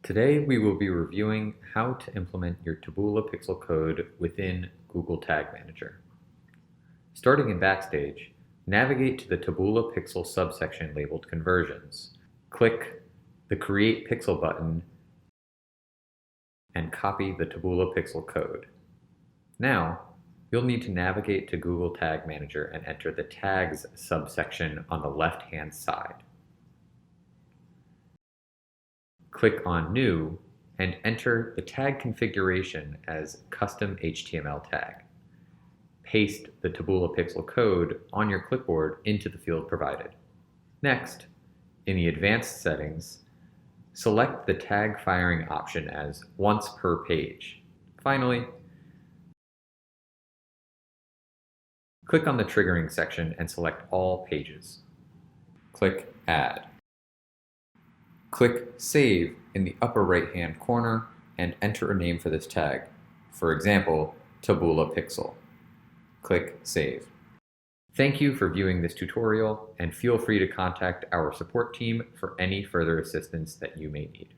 Today we will be reviewing how to implement your Taboola pixel code within Google Tag Manager. Starting in Backstage, navigate to the Taboola pixel subsection labeled Conversions. Click the Create Pixel button and copy the Taboola pixel code. Now, you'll need to navigate to Google Tag Manager and enter the Tags subsection on the left-hand side. Click on New and enter the tag configuration as Custom HTML Tag. Paste the Taboola pixel code on your clipboard into the field provided. Next, in the Advanced Settings, select the tag firing option as once per page. Finally, click on the triggering section and select all pages. Click Add. Click Save in the upper right-hand corner and enter a name for this tag. For example, Taboola Pixel. Click Save. Thank you for viewing this tutorial, and feel free to contact our support team for any further assistance that you may need.